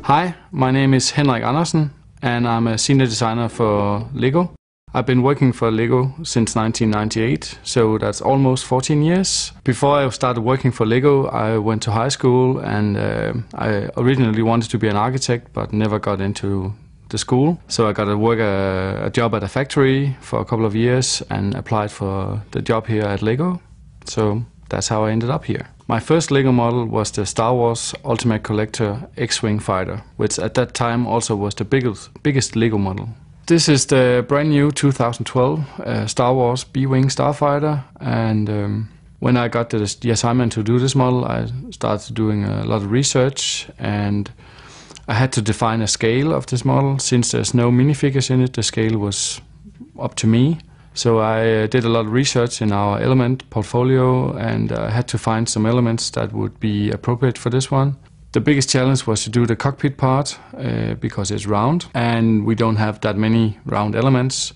Hi, my name is Henrik Andersen and I'm a senior designer for LEGO. I've been working for LEGO since 1998, so that's almost 14 years. Before I started working for LEGO, I went to high school and I originally wanted to be an architect but never got into the school. So I got to work a job at a factory for a couple of years and applied for the job here at LEGO. So that's how I ended up here. My first LEGO model was the Star Wars Ultimate Collector X-Wing fighter, which at that time also was the biggest LEGO model. This is the brand new 2012 Star Wars B-Wing Starfighter, and when I got the assignment to do this model, I started doing a lot of research, and I had to define a scale of this model. Since there's no minifigures in it, the scale was up to me. So I did a lot of research in our element portfolio, and I had to find some elements that would be appropriate for this one. The biggest challenge was to do the cockpit part because it's round and we don't have that many round elements.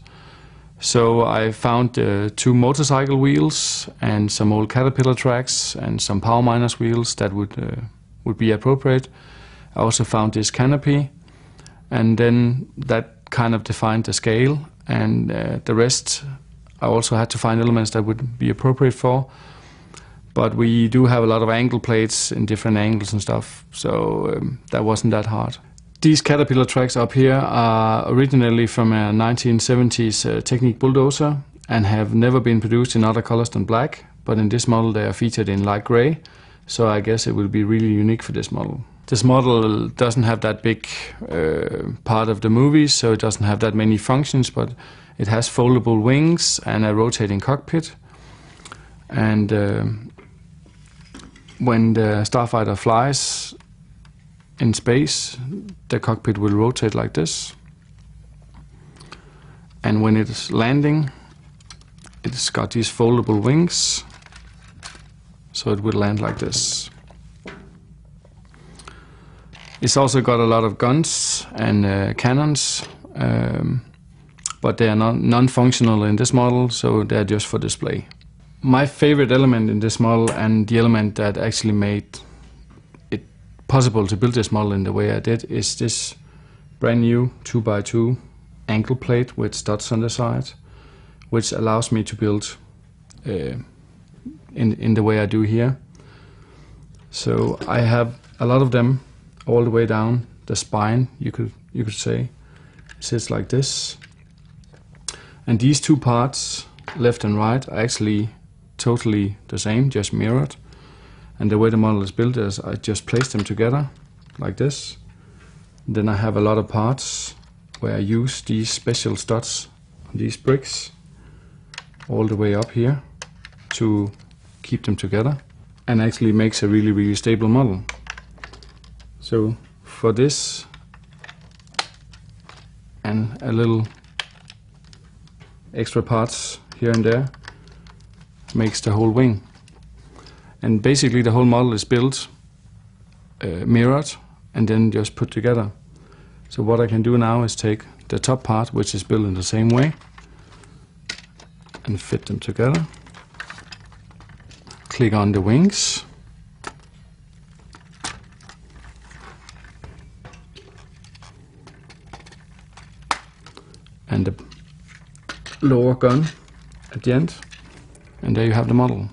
So I found 2 motorcycle wheels and some old Caterpillar tracks and some power miners wheels that would be appropriate. I also found this canopy, and then that kind of defined the scale, and the rest I also had to find elements that would be appropriate for. But we do have a lot of angle plates in different angles and stuff, so that wasn't that hard. These Caterpillar tracks up here are originally from a 1970s Technic bulldozer and have never been produced in other colors than black, but in this model they are featured in light gray, so I guess it will be really unique for this model. This model doesn't have that big part of the movie, so it doesn't have that many functions, but it has foldable wings and a rotating cockpit. And when the Starfighter flies in space, the cockpit will rotate like this. And when it is landing, it's got these foldable wings, so it will land like this. It's also got a lot of guns and cannons, but they are non-functional in this model, so they're just for display. My favorite element in this model, and the element that actually made it possible to build this model in the way I did, is this brand new 2x2 ankle plate with studs on the side, which allows me to build in the way I do here. So I have a lot of them all the way down the spine, you could say. It sits like this. And these 2 parts, left and right, are actually totally the same, just mirrored. And the way the model is built is I just place them together like this. Then I have a lot of parts where I use these special studs on these bricks all the way up here to keep them together, and actually makes a really, really stable model. So for this and a little extra parts here and there makes the whole wing. And basically the whole model is built mirrored and then just put together. So what I can do now is take the top part, which is built in the same way, and fit them together. Click on the wings. And the lower gun at the end, and there you have the model.